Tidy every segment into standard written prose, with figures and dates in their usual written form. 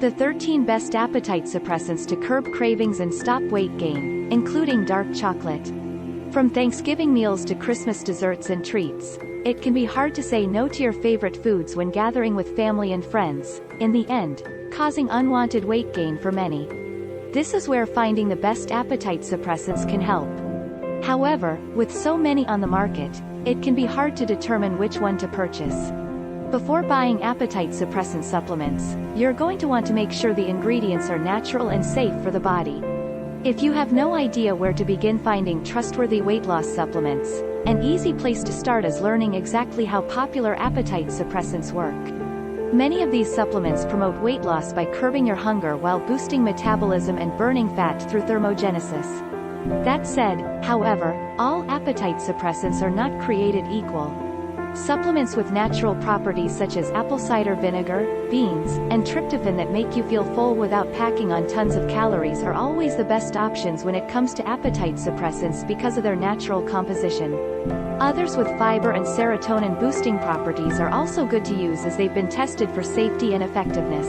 The 13 best appetite suppressants to curb cravings and stop weight gain, including dark chocolate. From Thanksgiving meals to Christmas desserts and treats, it can be hard to say no to your favorite foods when gathering with family and friends, in the end, causing unwanted weight gain for many. This is where finding the best appetite suppressants can help. However, with so many on the market, it can be hard to determine which one to purchase. Before buying appetite suppressant supplements, you're going to want to make sure the ingredients are natural and safe for the body. If you have no idea where to begin finding trustworthy weight loss supplements, an easy place to start is learning exactly how popular appetite suppressants work. Many of these supplements promote weight loss by curbing your hunger while boosting metabolism and burning fat through thermogenesis. That said, however, all appetite suppressants are not created equal. Supplements with natural properties such as apple cider vinegar, beans, and tryptophan that make you feel full without packing on tons of calories are always the best options when it comes to appetite suppressants because of their natural composition. Others with fiber and serotonin boosting properties are also good to use as they've been tested for safety and effectiveness.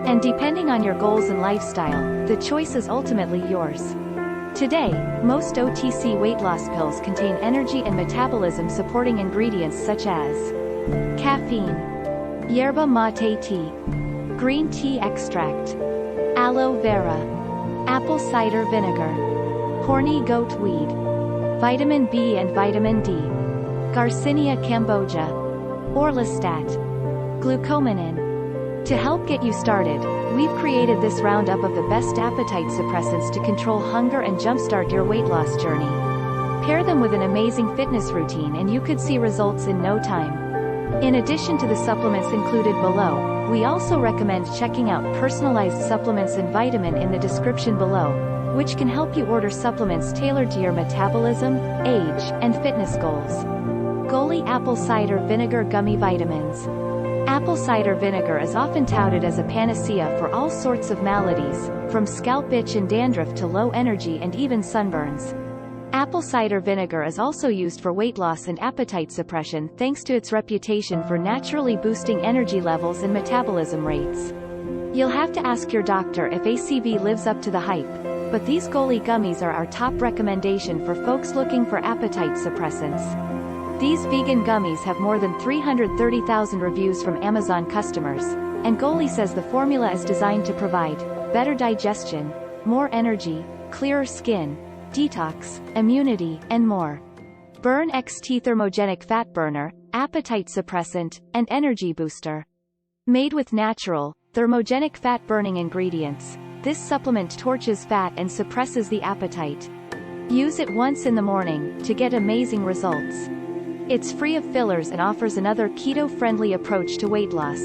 And depending on your goals and lifestyle, the choice is ultimately yours. Today, most OTC weight loss pills contain energy and metabolism supporting ingredients such as caffeine, yerba mate tea, green tea extract, aloe vera, apple cider vinegar, horny goat weed, vitamin B and vitamin D, Garcinia cambogia, orlistat, glucomannan. To help get you started, we've created this roundup of the best appetite suppressants to control hunger and jumpstart your weight loss journey. Pair them with an amazing fitness routine and you could see results in no time. In addition to the supplements included below, we also recommend checking out personalized supplements and vitamin in the description below, which can help you order supplements tailored to your metabolism, age, and fitness goals. Goli Apple Cider Vinegar Gummy Vitamins. Apple cider vinegar is often touted as a panacea for all sorts of maladies, from scalp itch and dandruff to low energy and even sunburns. Apple cider vinegar is also used for weight loss and appetite suppression thanks to its reputation for naturally boosting energy levels and metabolism rates. You'll have to ask your doctor if ACV lives up to the hype, but these Goli gummies are our top recommendation for folks looking for appetite suppressants. These vegan gummies have more than 330,000 reviews from Amazon customers, and Goli says the formula is designed to provide better digestion, more energy, clearer skin, detox, immunity, and more. Burn XT Thermogenic Fat Burner, appetite suppressant, and energy booster. Made with natural, thermogenic fat-burning ingredients, this supplement torches fat and suppresses the appetite. Use it once in the morning to get amazing results. It's free of fillers and offers another keto-friendly approach to weight loss.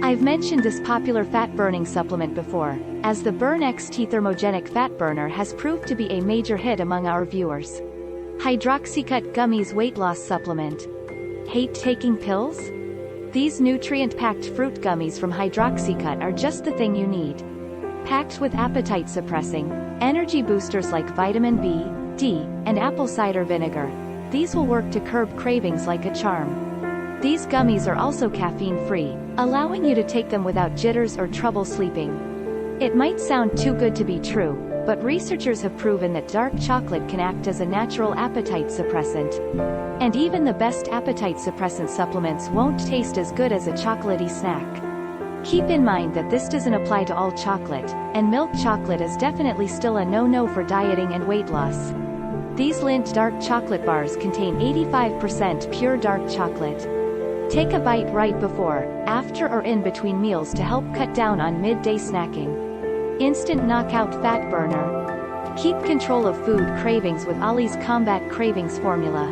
I've mentioned this popular fat-burning supplement before, as the Burn XT Thermogenic Fat Burner has proved to be a major hit among our viewers. Hydroxycut Gummies Weight Loss Supplement. Hate taking pills? These nutrient-packed fruit gummies from Hydroxycut are just the thing you need. Packed with appetite-suppressing, energy boosters like vitamin B, D, and apple cider vinegar, these will work to curb cravings like a charm. These gummies are also caffeine-free, allowing you to take them without jitters or trouble sleeping. It might sound too good to be true, but researchers have proven that dark chocolate can act as a natural appetite suppressant. And even the best appetite suppressant supplements won't taste as good as a chocolatey snack. Keep in mind that this doesn't apply to all chocolate, and milk chocolate is definitely still a no-no for dieting and weight loss. These Lindt dark chocolate bars contain 85% pure dark chocolate. Take a bite right before, after or in between meals to help cut down on midday snacking. Instant Knockout Fat Burner. Keep control of food cravings with Ollie's Combat Cravings formula.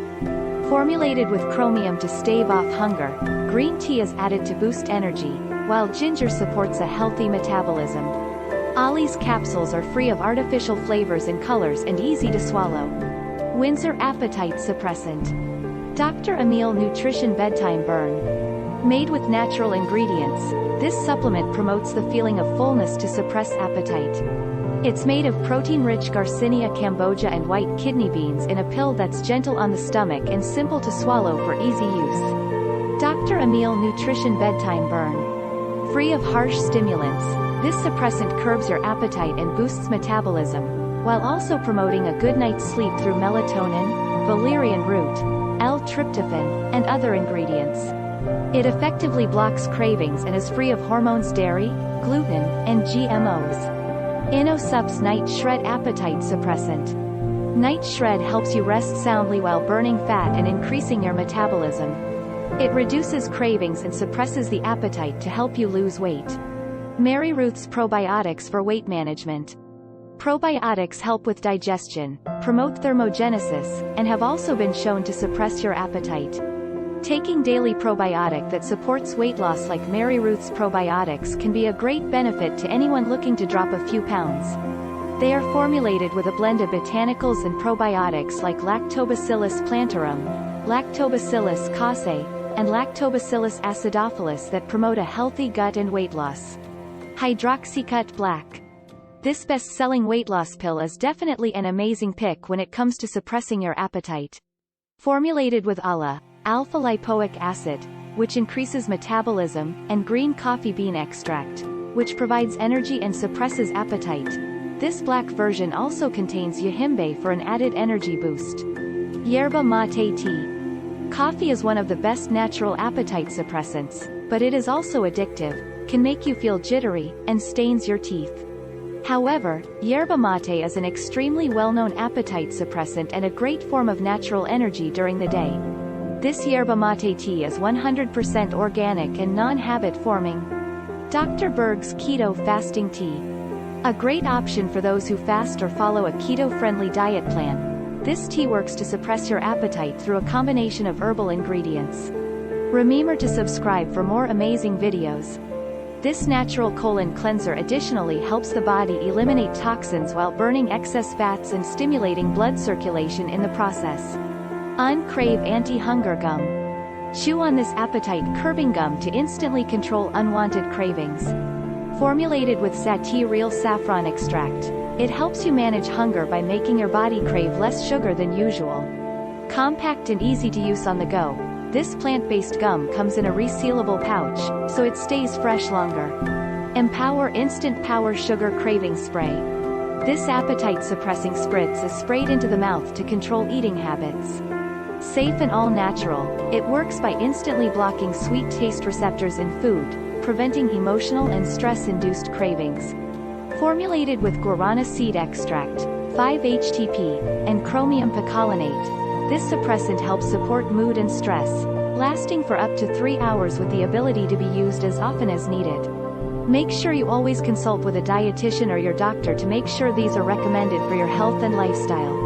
Formulated with chromium to stave off hunger, green tea is added to boost energy, while ginger supports a healthy metabolism. Ollie's capsules are free of artificial flavors and colors and easy to swallow. Windsor Appetite Suppressant. Dr. Emile Nutrition Bedtime Burn. Made with natural ingredients, this supplement promotes the feeling of fullness to suppress appetite. It's made of protein-rich Garcinia cambogia and white kidney beans in a pill that's gentle on the stomach and simple to swallow for easy use. Dr. Emile Nutrition Bedtime Burn. Free of harsh stimulants, This suppressant curbs your appetite and boosts metabolism, while also promoting a good night's sleep through melatonin, valerian root, L-tryptophan, and other ingredients. It effectively blocks cravings and is free of hormones, dairy, gluten, and GMOs. InnoSup's Night Shred Appetite Suppressant. Night Shred helps you rest soundly while burning fat and increasing your metabolism. It reduces cravings and suppresses the appetite to help you lose weight. Mary Ruth's Probiotics for Weight Management. Probiotics help with digestion, promote thermogenesis, and have also been shown to suppress your appetite. Taking daily probiotic that supports weight loss like Mary Ruth's probiotics can be a great benefit to anyone looking to drop a few pounds. They are formulated with a blend of botanicals and probiotics like Lactobacillus plantarum, Lactobacillus casei, and Lactobacillus acidophilus that promote a healthy gut and weight loss. Hydroxycut Black. This best-selling weight loss pill is definitely an amazing pick when it comes to suppressing your appetite. Formulated with alpha-lipoic acid, which increases metabolism, and green coffee bean extract, which provides energy and suppresses appetite. This black version also contains yahimbe for an added energy boost. Yerba mate tea. Coffee is one of the best natural appetite suppressants, but it is also addictive, can make you feel jittery, and stains your teeth. However, yerba mate is an extremely well-known appetite suppressant and a great form of natural energy during the day. This yerba mate tea is 100% organic and non-habit forming. Dr. Berg's Keto Fasting Tea. A great option for those who fast or follow a keto-friendly diet plan. This tea works to suppress your appetite through a combination of herbal ingredients. Remember to subscribe for more amazing videos. This natural colon cleanser additionally helps the body eliminate toxins while burning excess fats and stimulating blood circulation in the process. Uncrave Anti-Hunger Gum. Chew on this appetite-curbing gum to instantly control unwanted cravings. Formulated with satie-real saffron extract, it helps you manage hunger by making your body crave less sugar than usual. Compact and easy to use on the go, this plant-based gum comes in a resealable pouch, so it stays fresh longer. Empower Instant Power Sugar Craving Spray. This appetite-suppressing spritz is sprayed into the mouth to control eating habits. Safe and all-natural, it works by instantly blocking sweet taste receptors in food, preventing emotional and stress-induced cravings. Formulated with guarana seed extract, 5-HTP, and chromium picolinate, this suppressant helps support mood and stress, lasting for up to 3 hours with the ability to be used as often as needed. Make sure you always consult with a dietitian or your doctor to make sure these are recommended for your health and lifestyle.